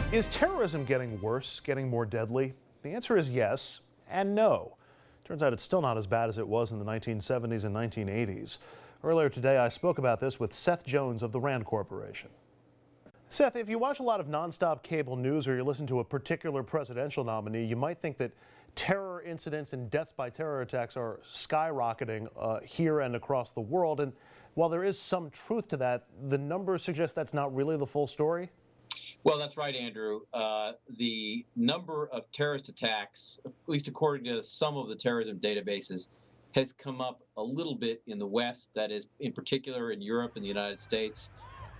Is terrorism getting worse, getting more deadly? The answer is yes and no. Turns out it's still not as bad as it was in the 1970s and 1980s. Earlier today, I spoke about this with Seth Jones of the Rand Corporation. Seth, if you watch a lot of nonstop cable news or you listen to a particular presidential nominee, you might think that terror incidents and deaths by terror attacks are skyrocketing here and across the world. And while there is some truth to that, the numbers suggest that's not really the full story. Well, that's right, Andrew. The number of terrorist attacks, at least according to some of the terrorism databases, has come up a little bit in the West, that is, in particular in Europe and the United States,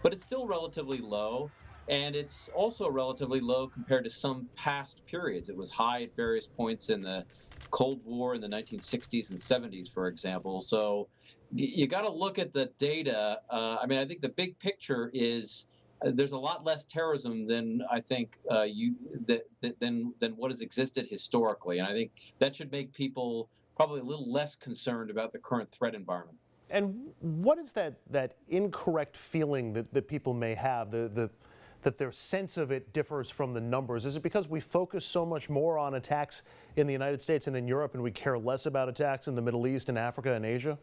but it's still relatively low. And it's also relatively low compared to some past periods. It was high at various points in the Cold War in the 1960s and 70s, for example. So you got to look at the data. I think the big picture is there's a lot less terrorism than I think than what has existed historically, and I think that should make people probably a little less concerned about the current threat environment. And what is that incorrect feeling that people may have, that their sense of it differs from the numbers? Is it because we focus so much more on attacks in the United States and in Europe, and we care less about attacks in the Middle East and Africa and Asia?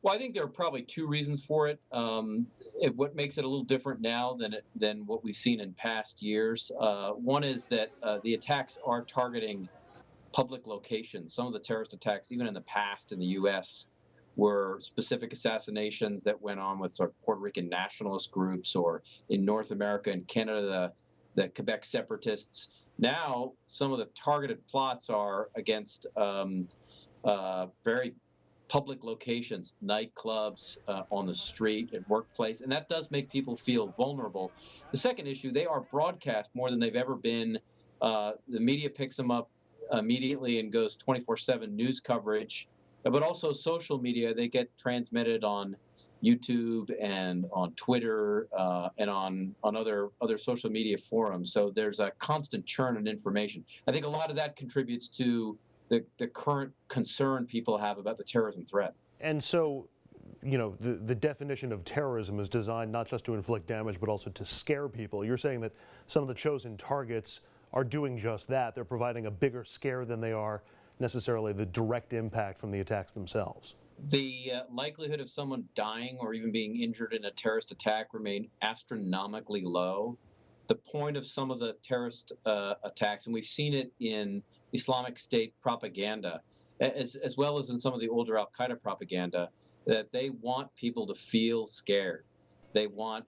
Well, I think there are probably two reasons for it. What makes it a little different now than what we've seen in past years. One is that the attacks are targeting public locations. Some of the terrorist attacks, even in the past in the U.S., were specific assassinations that went on with sort of Puerto Rican nationalist groups, or in North America and Canada, the Quebec separatists. Now, some of the targeted plots are against very public locations, nightclubs, on the street, at workplace, and that does make people feel vulnerable. The second issue, they are broadcast more than they've ever been. The media picks them up immediately and goes 24/7 news coverage, but also social media. They get transmitted on YouTube and on Twitter and on other social media forums. So there's a constant churn of information. I think a lot of that contributes to the current concern people have about the terrorism threat. And so, the definition of terrorism is designed not just to inflict damage, but also to scare people. You're saying that some of the chosen targets are doing just that. They're providing a bigger scare than they are necessarily the direct impact from the attacks themselves. The likelihood of someone dying or even being injured in a terrorist attack remain astronomically low. The point of some of the terrorist attacks, and we've seen it in Islamic State propaganda, as well as in some of the older Al-Qaeda propaganda, that they want people to feel scared. They want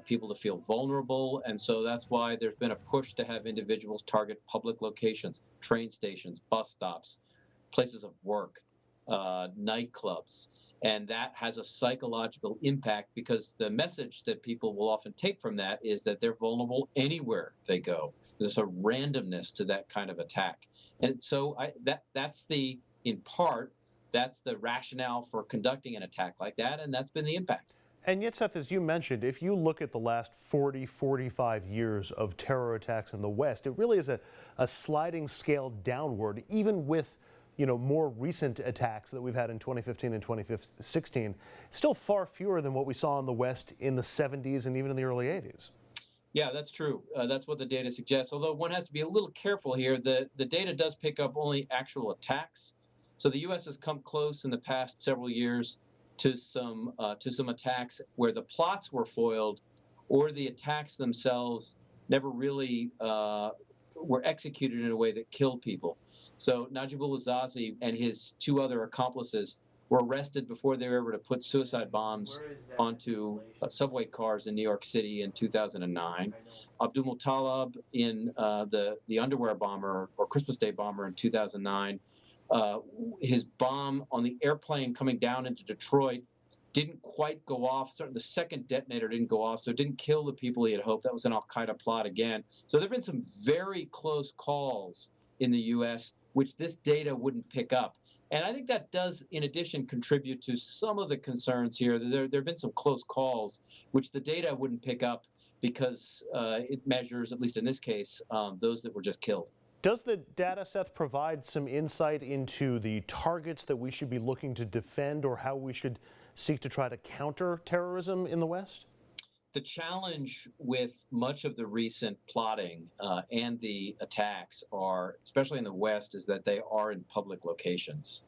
people to feel vulnerable, and so that's why there's been a push to have individuals target public locations, train stations, bus stops, places of work, nightclubs. And that has a psychological impact, because the message that people will often take from that is that they're vulnerable anywhere they go. There's a randomness to that kind of attack. And so that's in part, that's the rationale for conducting an attack like that, and that's been the impact. And yet, Seth, as you mentioned, if you look at the last 40, 45 years of terror attacks in the West, it really is a sliding scale downward, even with more recent attacks that we've had in 2015 and 2016, still far fewer than what we saw in the West in the 70s and even in the early 80s. Yeah, that's true. That's what the data suggests. Although one has to be a little careful here. The data does pick up only actual attacks. So the U.S. has come close in the past several years to some attacks where the plots were foiled, or the attacks themselves never really were executed in a way that killed people. So Najibullah Zazi and his two other accomplices were arrested before they were able to put suicide bombs onto subway cars in New York City in 2009. Abdul Muttalib in the underwear bomber, or Christmas Day bomber, in 2009. His bomb on the airplane coming down into Detroit didn't quite go off. Certainly the second detonator didn't go off, so it didn't kill the people he had hoped. That was an Al-Qaeda plot again. So there have been some very close calls in the U.S., which this data wouldn't pick up. And I think that does, in addition, contribute to some of the concerns here. There have been some close calls, which the data wouldn't pick up, because it measures, at least in this case, those that were just killed. Does the data, Seth, provide some insight into the targets that we should be looking to defend, or how we should seek to try to counter terrorism in the West? The challenge with much of the recent plotting and the attacks are, especially in the West, is that they are in public locations.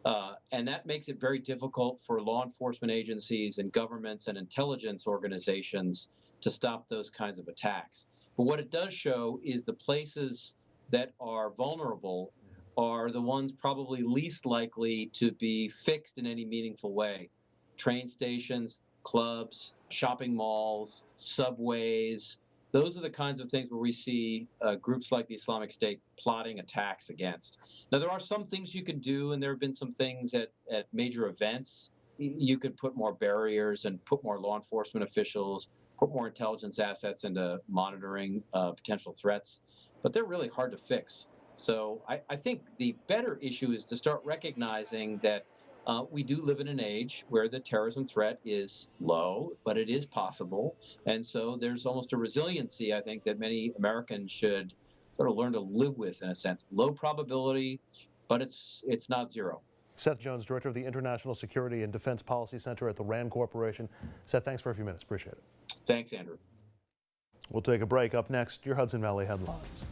And that makes it very difficult for law enforcement agencies and governments and intelligence organizations to stop those kinds of attacks. But what it does show is the places that are vulnerable are the ones probably least likely to be fixed in any meaningful way. Train stations, clubs, shopping malls, subways. Those are the kinds of things where we see groups like the Islamic State plotting attacks against. Now, there are some things you can do, and there have been some things at major events. You could put more barriers and put more law enforcement officials, put more intelligence assets into monitoring potential threats, but they're really hard to fix. So I think the better issue is to start recognizing that we do live in an age where the terrorism threat is low, but it is possible. And so there's almost a resiliency, I think, that many Americans should sort of learn to live with, in a sense. Low probability, but it's not zero. Seth Jones, Director of the International Security and Defense Policy Center at the RAND Corporation. Seth, thanks for a few minutes. Appreciate it. Thanks, Andrew. We'll take a break. Up next, your Hudson Valley headlines.